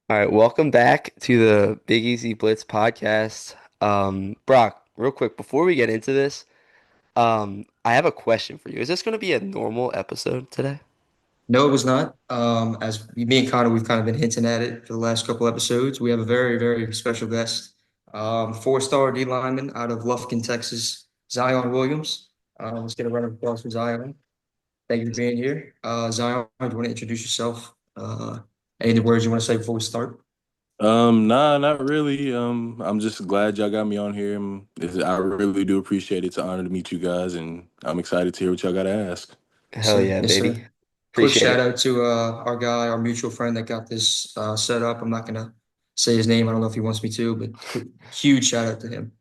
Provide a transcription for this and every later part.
All right, welcome back to the Big Easy Blitz podcast. Brock, real quick, before we get into this, I have a question for you. Is this going to be a normal episode today? No, it was not. As me and Connor, we've kind of been hinting at it for the last couple episodes. We have a very, very special guest, four-star D-Lineman out of Lufkin, Texas, Zion Williams. Let's get a round of applause for Zion. Thank you for being here. Zion, do you want to introduce yourself? Any words you want to say before we start? Nah, not really. I'm just glad y'all got me on here. I really do appreciate it. It's an honor to meet you guys, and I'm excited to hear what y'all got to ask. Yes, Hell sir. yeah, Yes, baby. sir. Quick Appreciate shout it. out to our guy, our mutual friend that got this set up. I'm not gonna say his name. I don't know if he wants me to, but huge shout out to him.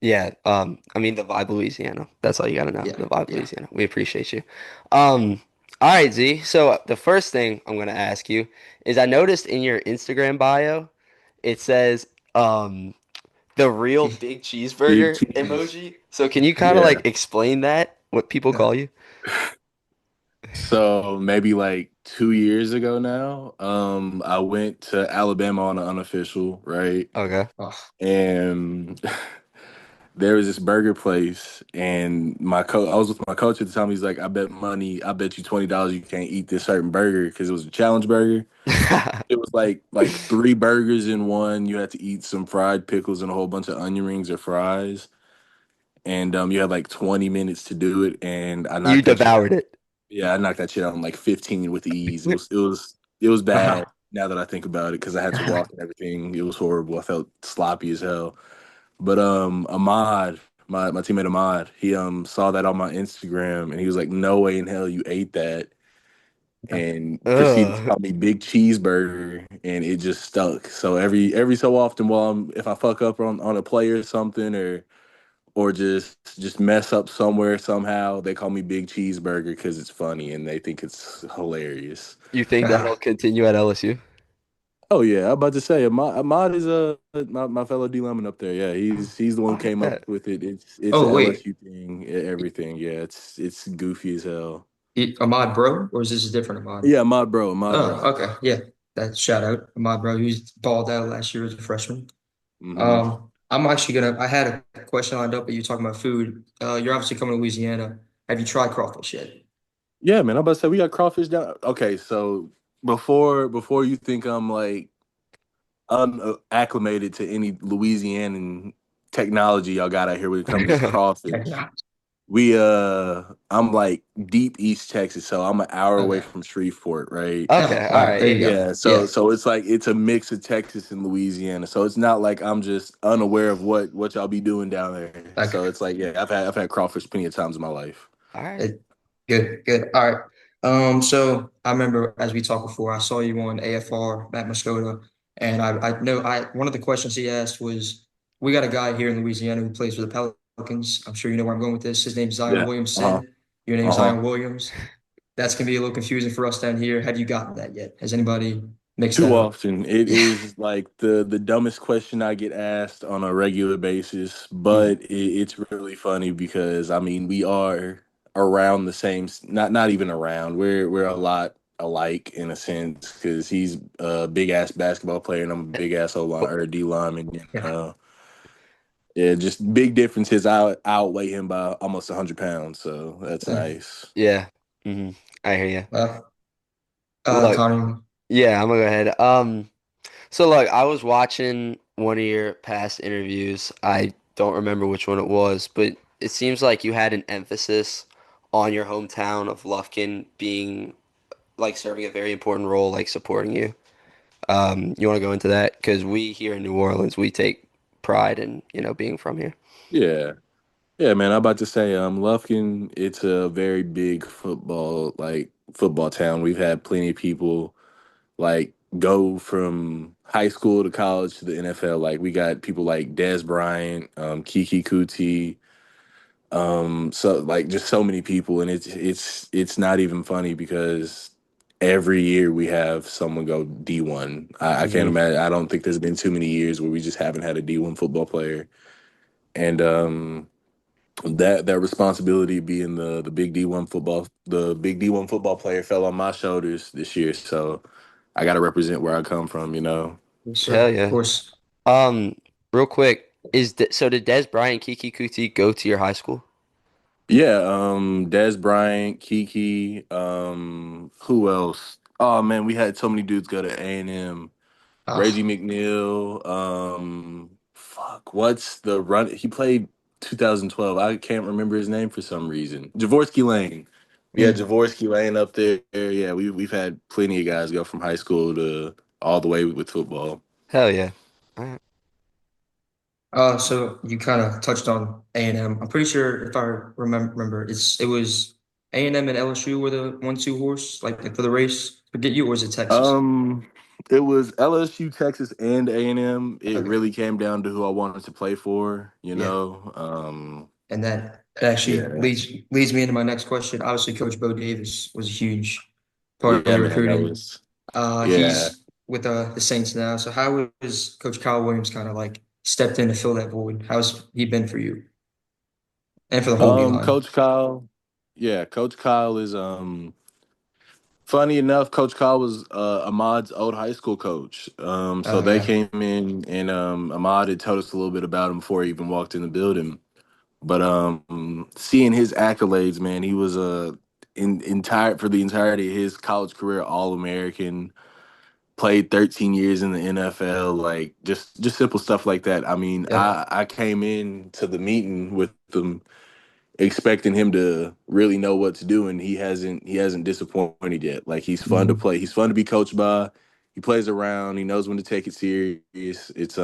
Yeah, I mean the Vibe Louisiana. That's all you got to know. Yeah, The Vibe yeah. Louisiana. We appreciate you. All right, Z. So the first thing I'm going to ask you is I noticed in your Instagram bio it says the real big Big cheeseburger cheese. emoji. So can you kind of Yeah. like explain that? What people No. call you? So maybe like 2 years ago now, I went to Alabama on an unofficial, right? Okay. Oh, And there was this burger place, and my coach. I was with my coach at the time. He's like, I bet you $20 you can't eat this certain burger because it was a challenge burger. It was like three burgers in one. You had to eat some fried pickles and a whole bunch of onion rings or fries, and you had like 20 minutes to do it. And I You knocked that shit devoured out. it. Yeah, I knocked that shit out in like 15 with ease. It was bad wow. now that I think about it because I had to walk and everything. It was horrible. I felt sloppy as hell. But Ahmad, my teammate Ahmad, he saw that on my Instagram and he was like, "No way in hell you ate that." And proceeded to Ugh. call me Big Cheeseburger, and it just stuck. So every so often, while if I fuck up on a play or something, or just mess up somewhere somehow, they call me Big Cheeseburger because it's funny and they think it's hilarious. You think that'll continue at LSU? Oh yeah, I'm about to say Ahmad is my fellow D-Lineman up there. Yeah, he's the one Oh, who I came up bet. with it. It's a Oh, wait. LSU thing, everything. Yeah, it's goofy as hell. Ahmad Bro, or is this a different Ahmad? Yeah, Ahmad bro. Oh, okay. Yeah. That shout out. Ahmad Bro, he was balled out last year as a freshman. Hmm. I'm actually I had a question lined up, but you talking about food. You're obviously coming to Louisiana. Have you tried crawfish yet? Yeah, man. I'm about to say we got crawfish down. Okay, so before you think I'm like unacclimated to any Louisianan technology y'all got out here when it comes to Okay. crawfish, I'm like deep East Texas, so I'm an hour away Okay. from Shreveport, right? Oh, Okay. all All right. right. There Yeah. you Yeah. go. Yeah, so Yeah. so it's like it's a mix of Texas and Louisiana. So it's not like I'm just unaware of what y'all be doing down there. So Okay. it's like, yeah, I've had crawfish plenty of times in my life. All right. It, good. Good. All right. So I remember as we talked before, I saw you on AFR, Matt Moscota, and I know one of the questions he asked was, we got a guy here in Louisiana who plays for the Pelicans. I'm sure you know where I'm going with this. His name's Zion Yeah. Uh-huh. Williamson. Your name's Uh-huh. Zion Williams. That's gonna be a little confusing for us down here. Have you gotten that yet? Has anybody mixed that Too up? often. It Yeah. is like the dumbest question I get asked on a regular basis, Mm. but it's really funny because I mean we are around the same, not even around. We're a lot alike in a sense because he's a big ass basketball player and I'm a big ass O line or D lineman. Yeah. Yeah, just big differences. I outweigh him by almost 100 pounds, so that's Yeah. nice. Yeah. Hmm. I hear you. Well, Look. Connor. Yeah. I'm gonna go ahead. So look, I was watching one of your past interviews. I don't remember which one it was, but it seems like you had an emphasis on your hometown of Lufkin being like serving a very important role, like supporting you. You want to go into that? Because we here in New Orleans, we take pride in, being from here. Yeah. Yeah, man. I'm about to say, Lufkin, it's a very big football town. We've had plenty of people like go from high school to college to the NFL. Like we got people like Des Bryant, Kiki Kuti, so like just so many people, and it's not even funny because every year we have someone go D1. I can't Hmm. imagine. I don't think there's been too many years where we just haven't had a D1 football player, and that responsibility being the big D1 football player fell on my shoulders this year. So I got to represent where I come from, you know. Yes, Hell sir. Of yeah. course. Um, Real quick, so did Des Bryant, Kiki Kuti go to your high school? Yeah, Des Bryant, Kiki, who else? Oh man, we had so many dudes go to A&M. Reggie Ah, McNeil, fuck, what's the run? He played 2012. I can't remember his name for some reason. Javorsky Lane. We had mm. Javorsky Lane up there. Yeah, we've had plenty of guys go from high school to all the way with football. Hell yeah. All right. So you kind of touched on A&M. I'm pretty sure if I remember, it was A&M and LSU were the 1-2 horse like for the race. Forget you, or was it Texas? Um, it was LSU, Texas, and A&M. It Okay, really came down to who I wanted to play for, you yeah, know. and that actually Yeah, leads me into my next question. Obviously, Coach Bo Davis was a huge part of yeah, your man, that recruiting. was yeah. He's with the Saints now. So how was Coach Kyle Williams kind of like stepped in to fill that void? How's he been for you and for the whole D line? Coach Kyle, yeah, Coach Kyle is funny enough, Coach Kyle was Ahmad's old high school coach. So Oh they yeah, came in and Ahmad had told us a little bit about him before he even walked in the building. But seeing his accolades, man, he was in entire for the entirety of his college career All American. Played 13 years in the NFL, like just simple stuff like that. I mean, yep. I came in to the meeting with them expecting him to really know what to do, and he hasn't disappointed yet. Like he's fun to Mhm. play. He's fun to be coached by. He plays around. He knows when to take it serious. It's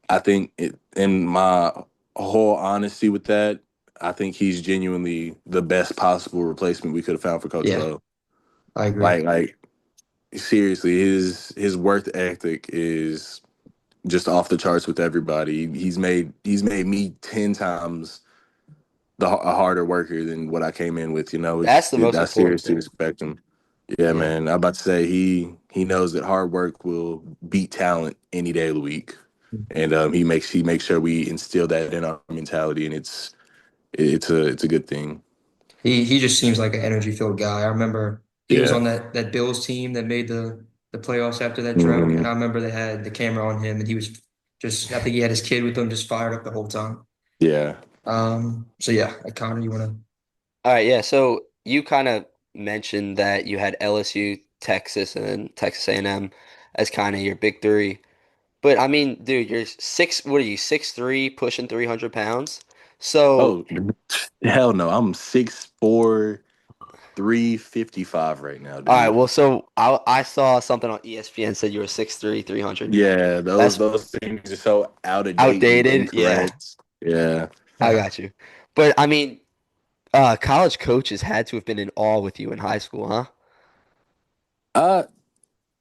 I think it in my whole honesty with that, I think he's genuinely the best possible replacement we could have found for Coach Yeah, Bo. I agree. Like seriously, his work ethic is just off the charts with everybody. He's made me 10 times a harder worker than what I came in with. You know, That's the most I important seriously thing. respect him. Yeah, Yeah. man. I'm about to say he knows that hard work will beat talent any day of the week, and he makes sure we instill that in our mentality, and it's a good thing. He just seems like an energy filled guy. I remember he was Yeah. on that Bills team that made the playoffs after that drought, and hmm I remember they had the camera on him, and he was just I think he had his kid with him, just fired up the whole time. Yeah. So yeah, Connor, you wanna? All right, yeah. So you kind of mentioned that you had LSU, Texas, and then Texas A&M as kind of your big three. But I mean, dude, you're what are you, 6'3", pushing 300 pounds? So, Oh, hell no. I'm 6'4", 355 right now, all right, dude. well, so I saw something on ESPN said you were 6'3", 300. Yeah, those That's those things are so out of date and outdated. Yeah, incorrect. Yeah. I got you. But I mean, college coaches had to have been in awe with you in high school, huh? Uh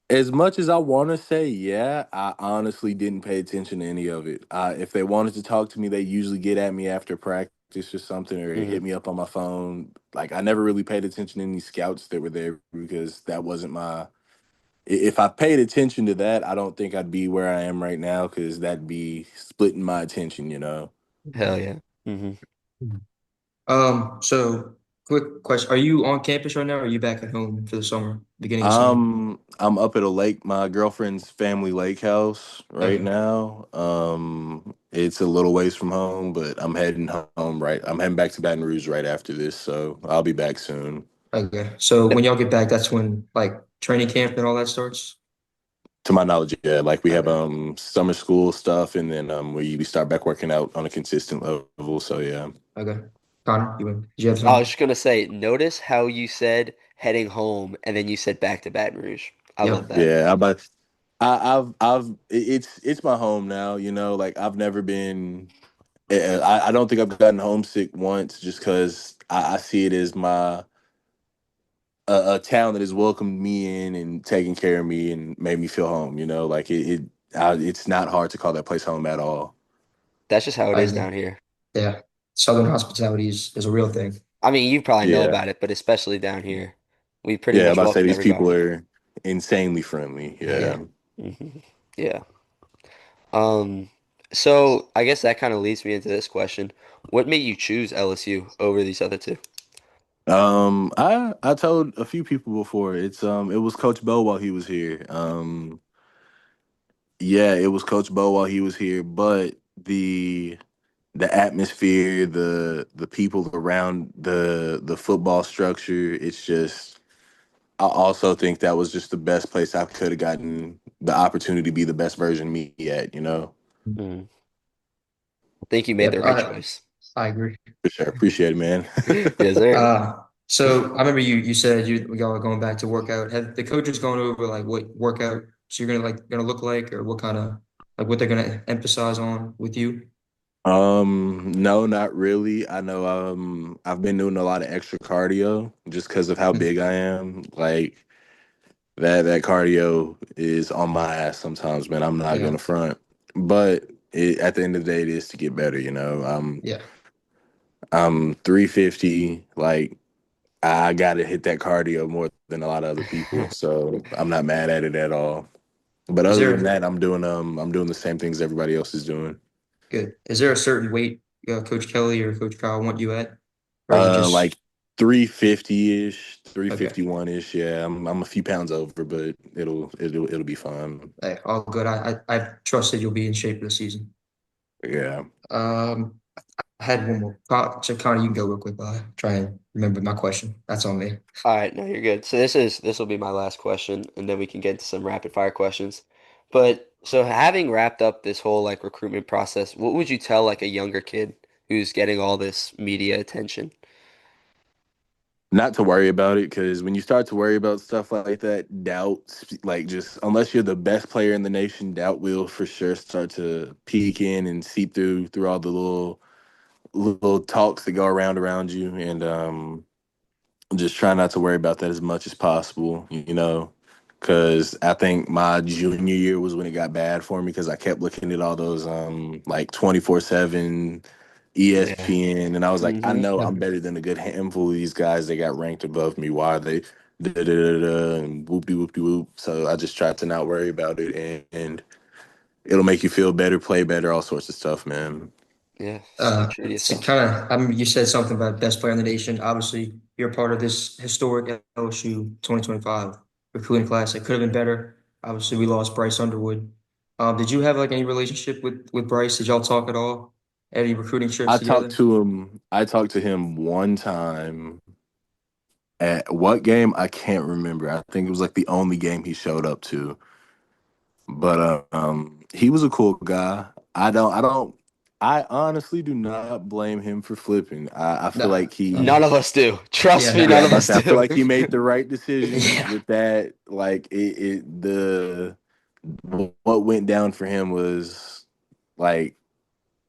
as much as I want to say, yeah, I honestly didn't pay attention to any of it. If they wanted to talk to me, they usually get at me after practice or something, or Hmm. hit me up on my phone. Like I never really paid attention to any scouts that were there because that wasn't my. If I paid attention to that, I don't think I'd be where I am right now because that'd be splitting my attention, you know. Hell yeah. Hmm. So quick question: Are you on campus right now, or are you back at home for the summer, beginning of summer? I'm up at a lake, my girlfriend's family lake house right Okay, now. It's a little ways from home, but I'm heading home right. I'm heading back to Baton Rouge right after this, so I'll be back soon. okay. So when y'all get back, that's when like training camp and all that starts. To my knowledge, yeah, like we have Okay, summer school stuff, and then we start back working out on a consistent level. So yeah, okay. Connor, did you have I was something? just gonna say, notice how you said heading home and then you said back to Baton Rouge. I love Yep. that. yeah. It's my home now. You know, like I've never been. I don't think I've gotten homesick once, just because I see it as a town that has welcomed me in and taken care of me and made me feel home. You know, like it's not hard to call that place home at all. That's just how it I is agree. down here. Yeah. Southern hospitality is a real thing. I mean, you probably know Yeah, about it, but especially down here, we pretty yeah. I'm much about to say welcome these people everybody. are insanely friendly. Yeah. Yeah. Hmm. Yeah. Um, so I guess that kind of leads me into this question. What made you choose LSU over these other two? I told a few people before. It was Coach Bo while he was here. Yeah, it was Coach Bo while he was here, but the atmosphere, the people around the football structure, it's just I also think that was just the best place I could have gotten the opportunity to be the best version of me at, you know? Mm. I think you made the Yep, right I choice. I agree. For sure. Appreciate it, man. Yes, sir. So I remember you said y'all are going back to workout. Have the coaches gone over like what workout so you're gonna look like, or what kind of like what they're gonna emphasize on with you? No, not really. I know I've been doing a lot of extra cardio just because of how big I am. Like that cardio is on my ass sometimes, man. I'm not Yeah, gonna front. But at the end of the day it is to get better, you know. yeah. I'm 350, like I gotta hit that cardio more than a lot of other people. So I'm not mad at it at all. But Is other than there that, I'm doing the same things everybody else is doing. good? Is there a certain weight Coach Kelly or Coach Kyle want you at, or is it Like just 350 ish, okay? 351 ish. Yeah, I'm a few pounds over, but it'll be fun. Hey, all good. I trust that you'll be in shape for the season. Yeah. Um, I had one more. So Connor, you can go real quick. Try and remember my question. That's on me. All right, no, you're good. So this will be my last question, and then we can get into some rapid fire questions. But so having wrapped up this whole like recruitment process, what would you tell like a younger kid who's getting all this media attention? Not to worry about it, because when you start to worry about stuff like that, doubt, like just unless you're the best player in the nation, doubt will for sure start to peek in and seep through all the little talks that go around you, and just try not to worry about that as much as possible, you know, because I think my junior year was when it got bad for me because I kept looking at all those like 24/7 Yeah. ESPN, and I was like, I Hmm. know I'm better than a good handful of these guys that got ranked above me. Why are they da da da da and whoopty whoopty whoop? So I just tried to not worry about it, and it'll make you feel better, play better, all sorts of stuff, man. Yeah. Stay true to So yourself. kind of, I mean, you said something about best player in the nation. Obviously, you're part of this historic LSU 2025 recruiting class. It could have been better. Obviously, we lost Bryce Underwood. Did you have like any relationship with Bryce? Did y'all talk at all? Any recruiting trips together? I talked to him one time. At what game? I can't remember. I think it was like the only game he showed up to. But he was a cool guy. I honestly do not blame him for flipping. I feel No, like None of us do. Trust yeah, me, no, yeah, none I'm of about to us say, I feel do. like he made the right decision yeah, with that. Like what went down for him was like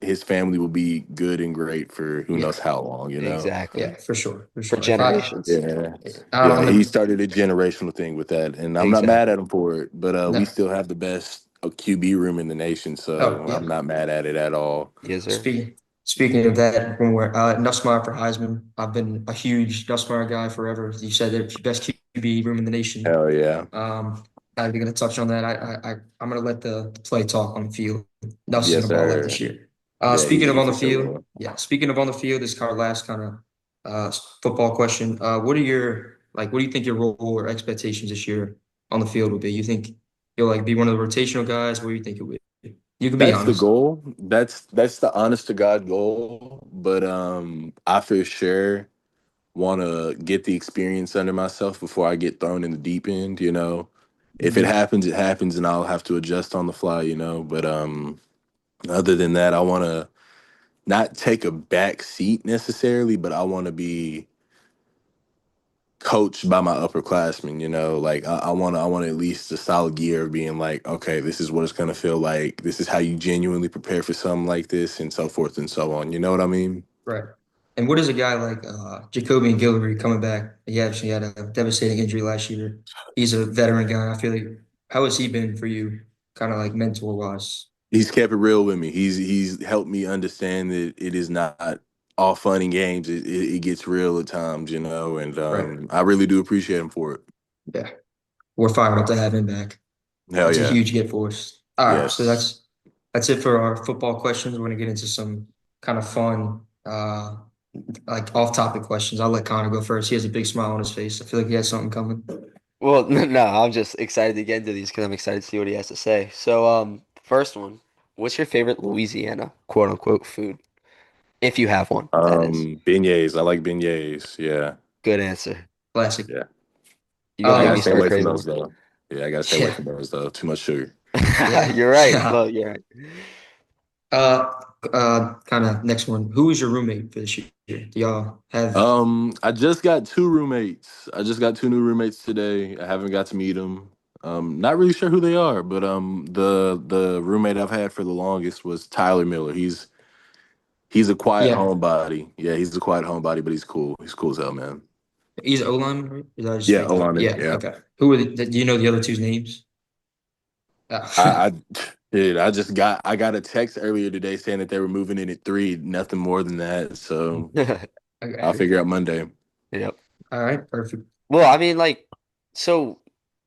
his family will be good and great for who yeah, knows how long, you know? yeah, Exactly. for sure, for For sure. If generations. Yeah. Yeah, on he the started a generational thing with that, and I'm not mad Exactly. at him for it. But we no, still have the best QB room in the nation, oh so yeah. I'm not mad at it at all. Yes, sir. Speaking of that, when we're Nussmeier for Heisman, I've been a huge Nussmeier guy forever. You said that best QB room in the nation. Hell yeah, Um, I'm going to touch on that. I'm going to let the play talk on the field. Nuss is yes going to ball out this sir. year. Yeah, Speaking of he on the for sure field, will. yeah. Speaking of on the field, this is our last kind of football question. What are your like? What do you think your role or expectations this year on the field will be? You think you'll like be one of the rotational guys? What do you think it will be? You can be That's the honest. goal. That's the honest to God goal. But I for sure want to get the experience under myself before I get thrown in the deep end. You know, if it Mhm. happens, it happens, and I'll have to adjust on the fly. You know, but other than that, I want to not take a back seat necessarily, but I want to be coached by my upperclassmen. You know, like I want at least a solid year of being like, okay, this is what it's gonna feel like. This is how you genuinely prepare for something like this, and so forth and so on. You know what I mean? Right. And what is a guy like Jacoby and Guillory coming back? He actually had a devastating injury last year. He's a veteran guy. I feel like how has he been for you, kind of like mentor wise? He's kept it real with me. He's helped me understand that it is not all fun and games. It gets real at times, you know, and Right. I really do appreciate him for it. Yeah. We're fired up to have him back. Hell That's a yeah, huge get for us. All right. So yes. that's it for our football questions. We're gonna get into some kind of fun. like off-topic questions. I'll let Connor go first. He has a big smile on his face. I feel like he has something coming. Well, no, I'm just excited to get into these because I'm excited to see what he has to say. So, first one, what's your favorite Louisiana quote unquote food? If you have one, that is. Beignets. I like beignets. Yeah, Good answer. Classic. yeah. You gonna I make gotta me Um, stay start away from craving those one. though. Yeah, I gotta stay away yeah, from those though. Too much sugar. You're right. yeah. Well, you're right. Uh, kind of next one. Who is your roommate for this year? Do y'all have? I just got two roommates. I just got two new roommates today. I haven't got to meet them. Not really sure who they are, but the roommate I've had for the longest was Tyler Miller. He's a quiet Yeah, homebody. Yeah, he's a quiet homebody, but he's cool. He's cool as hell, man. he's O-lineman, right? Is that just Yeah, make that up? Olamin. Yeah. Yeah, Okay. Who are do you know the other two's names? Oh. I dude, I got a text earlier today saying that they were moving in at 3. Nothing more than that. So I'll Okay. figure out Monday. Yep. All right. Perfect. Well, I mean, like, so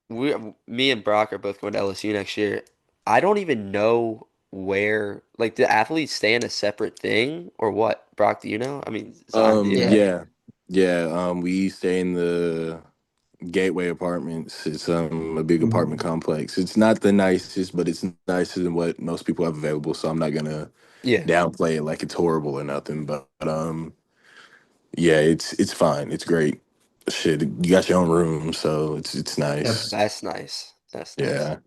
me and Brock are both going to LSU next year. I don't even know where, like, do athletes stay in a separate thing or what? Brock, do you know? I mean, Zion, do you know? Yeah. Yeah, yeah. We stay in the Gateway Apartments. It's a big apartment Mhm. complex. It's not the nicest, but it's nicer than what most people have available. So I'm not gonna Yeah. downplay it like it's horrible or nothing. But yeah, it's fine. It's great. Shit, you got your own room, so it's Yep. nice. That's nice. That's nice. Yeah.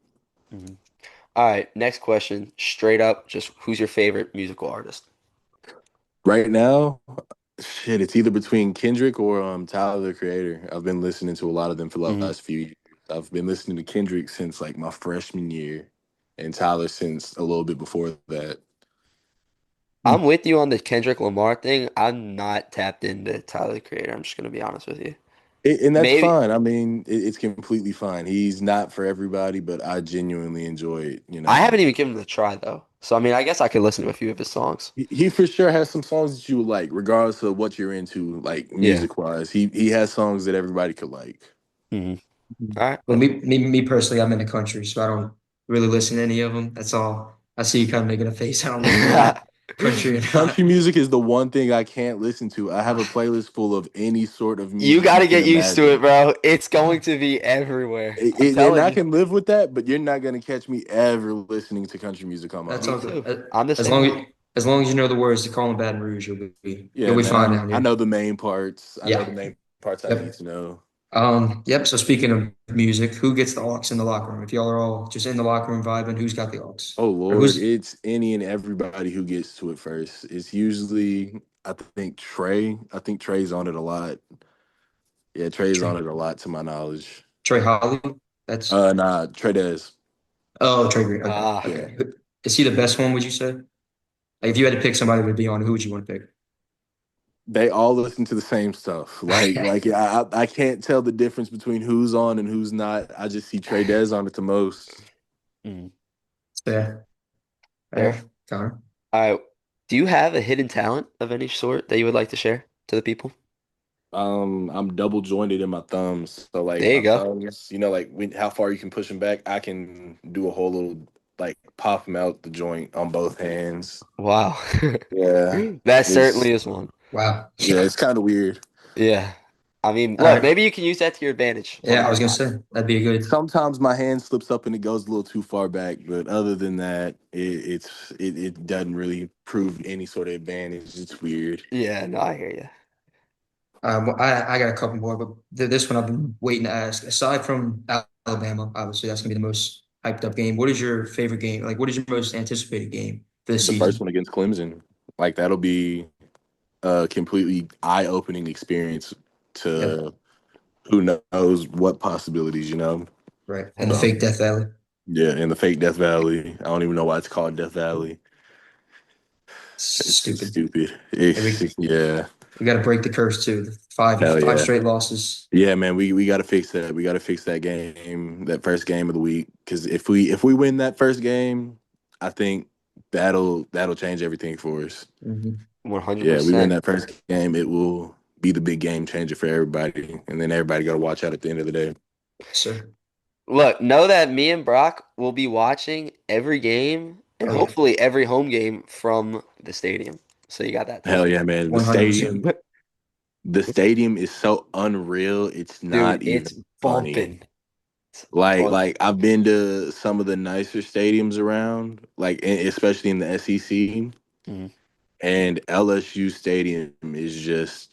Mhm. All right, next question. Straight up, just who's your favorite musical artist? Right now, shit, it's either between Kendrick or Tyler the Creator. I've been listening to a lot of them for the Hmm. last few years. I've been listening to Kendrick since like my freshman year, and Tyler since a little bit before that. I'm with you on the Kendrick Lamar thing. I'm not tapped into Tyler, the Creator. I'm just gonna be honest with you. And that's Maybe fine. I mean, it's completely fine. He's not for everybody, but I genuinely enjoy it. You I know, haven't even given it a try though. So I mean, I guess I could listen to a few of his songs. he for sure has some songs that you like, regardless of what you're into, like Yeah. music wise. He has songs that everybody could like. Hmm. Mhm. All right. Well, me personally, I'm in the country, so I don't really listen to any of them. That's all. I see you kind of making a face. I don't know if you're into country or Country not. music is the one thing I can't listen to. I have a playlist full of any sort of You music got you to can get used to it, imagine. bro. It's going to be everywhere. I'm And telling I you. can live with that, but you're not gonna catch me ever listening to country music on my That's Me all own. good. too. I'm the As same long way. as as long as you know the words to "Call 'em Baton Rouge," you'll Yeah, be man. fine down I know here. the main parts. I know the Yeah. main parts I need Yep. to know. Yep. So speaking of music, who gets the aux in the locker room? If y'all are all just in the locker room vibing, who's got the aux? Oh Or Lord, who's it's any and everybody who gets to it first. It's usually I think Trey. I think Trey's on it a lot. Yeah, Trey's on Trey? it a lot to my knowledge. Trey Holly? That's Nah, Trey does. Trey Green. Okay. Ah, Yeah. Okay. Is he the best one, would you say? Like if you had to pick somebody to be on, who would you want to pick? They all listen to the same stuff. I can't tell the difference between who's on and who's not. I just see Trey Dez on it the most. mm, Fair. fair. Fair. Connor. All right. Do you have a hidden talent of any sort that you would like to share to the people? I'm double jointed in my thumbs, so like There you my go. thumbs, like how far you can push them back. I can do a whole little like pop them out the joint on both hands. Wow. Yeah, That it's certainly is one. Wow. yeah, Yeah. it's kind of weird. Yeah. I mean, All look, right. maybe you can use that to your advantage one Yeah, I day was in gonna life. say that'd be a good. Sometimes my hand slips up and it goes a little too far back, but other than that, it doesn't really prove any sort of advantage. It's weird. Yeah, no, I hear you. Well, I got a couple more, but this one I've been waiting to ask. Aside from Alabama, obviously that's gonna be the most hyped up game. What is your favorite game? Like, what is your most anticipated game for this The first season? one against Clemson, like that'll be a completely eye-opening experience Yep. to who knows what possibilities, Right. And the Hell fake yeah. Death Valley. Yeah, in the fake Death Valley. I don't even know why it's called Death Valley. It's just Stupid. stupid. And Yeah, we got to break the curse too. The hell five yeah. straight losses. Yeah, man, we got to fix that. We got to fix that game, that first game of the week. Because if we win that first game, I think that'll change everything for us. Mhm. Yeah, we win 100%. that first game, it will be the big game changer for everybody, and then everybody got to watch out at the end of the day. Yes, sir. Look, know that me and Brock will be watching every game and Oh yeah. hopefully every home game from the stadium. So you got that to Hell look yeah, forward man. 100%. The stadium is so unreal. It's Dude, not it's even funny. bumping. It's Like bumping. I've been to some of the nicer stadiums around, like especially in the SEC, Mhm. and LSU Stadium is just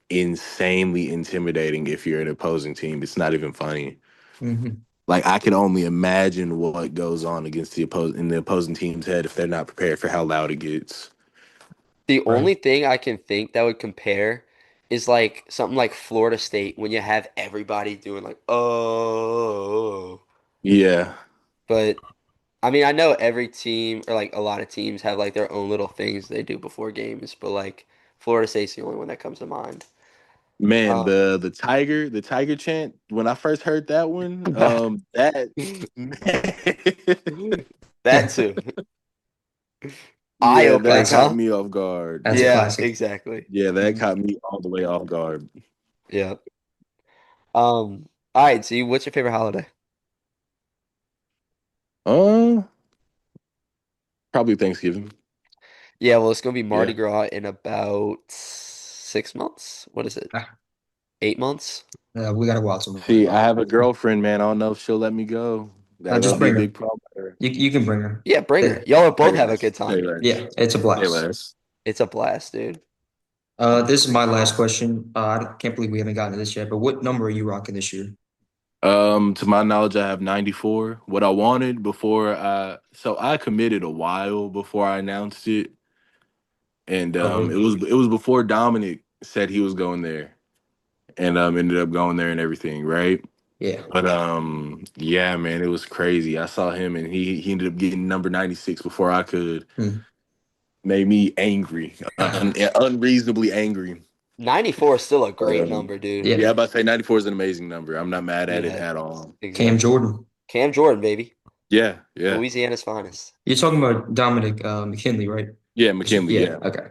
insanely intimidating if you're an opposing team. It's not even funny. Hmm. Like I can only imagine what goes on against the opposing team's head if they're not prepared for how loud it gets. The Right. only thing I can think that would compare is like something like Florida State when you have everybody doing like, oh. Yeah. But I mean, I know every team or like a lot of teams have like their own little things they do before games, but like Florida State's the only one that comes to mind. Man, Um, the tiger chant, when I first heard that one, that man, that too. Eye yeah, that opening, That's caught huh? me off guard. that's a Yeah, classic. exactly. Yeah, that Mhm. caught me all the way off guard. Yeah. All right, Z, what's your favorite holiday? Uh, Probably Thanksgiving. Yeah, well, it's gonna be Mardi Yeah. Gras in about 6 months. What is it? Ah, 8 months? we gotta watch some Mardi See, I Gras. have a girlfriend, man. I don't know if she'll let me go. Just That'll be a bring big her. problem for her. You can bring her. Yeah, bring her. It, Y'all will Say both have a less. good Say time. less. yeah, it's a Say blast. less. It's a blast, dude. This is my last question. I can't believe we haven't gotten to this yet, but what number are you rocking this year? To my knowledge, I have 94. What I wanted before so I committed a while before I announced it, and Oh, really? it was before Dominic said he was going there, and ended up going there and everything, right? Yeah. But yeah, man, it was crazy. I saw him, and he ended up getting number 96 before I could. Hmm. Made me angry, unreasonably angry. 94 is still a But great number, dude. Yeah. yeah, I'm about to say 94 is an amazing number. I'm not mad at it Yeah, at all. Cam exactly. Jordan. Cam Jordan, baby. Yeah, yeah, Louisiana's finest. You're talking about Dominic McKinley, right? yeah. McKinley, Yeah. yeah. Okay.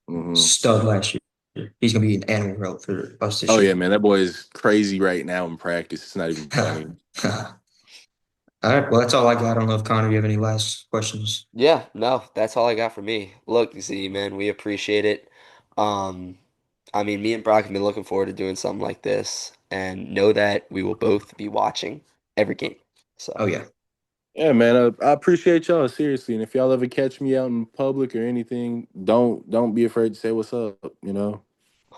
Hmm. Stud last year. He's gonna be an animal route for us this Oh yeah, year. man, that boy is crazy right now in practice. It's not even funny. All right. Well, that's all I got. I don't know if Connor, you have any last questions. Yeah, no, that's all I got for me. Look, Z, man, we appreciate it. Um, I mean, me and Brock have been looking forward to doing something like this, and know that we will both be watching every game. So, Oh yeah. Yeah, man, I appreciate y'all seriously. And if y'all ever catch me out in public or anything, don't be afraid to say what's up. You know.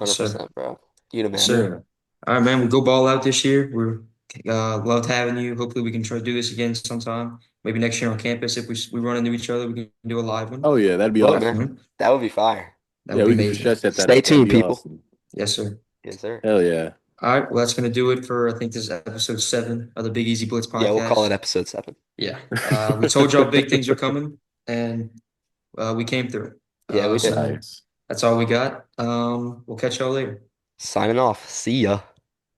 Yes, sir. 100%, bro. You the Yes, man. sir. Yeah. All right, man. We'll go ball out this year. We're loved having you. Hopefully, we can try to do this again sometime. Maybe next year on campus, if we run into each other, we can do a live one. Oh yeah, that'd be Look, man, awesome. Mhm. that would be fire. That Yeah, would be we can for sure amazing. set that Stay up. That'd tuned, be people. awesome. Yes, sir. Yes, sir. Hell yeah. All right. Well, that's gonna do it for I think this is episode 7 of the Big Easy Blitz Yeah, we'll call it podcast. episode 7. Yeah. We told y'all big things are coming, and we came through. Yeah, we did. So Nice. that's all we got. We'll catch y'all later. Signing off. See ya.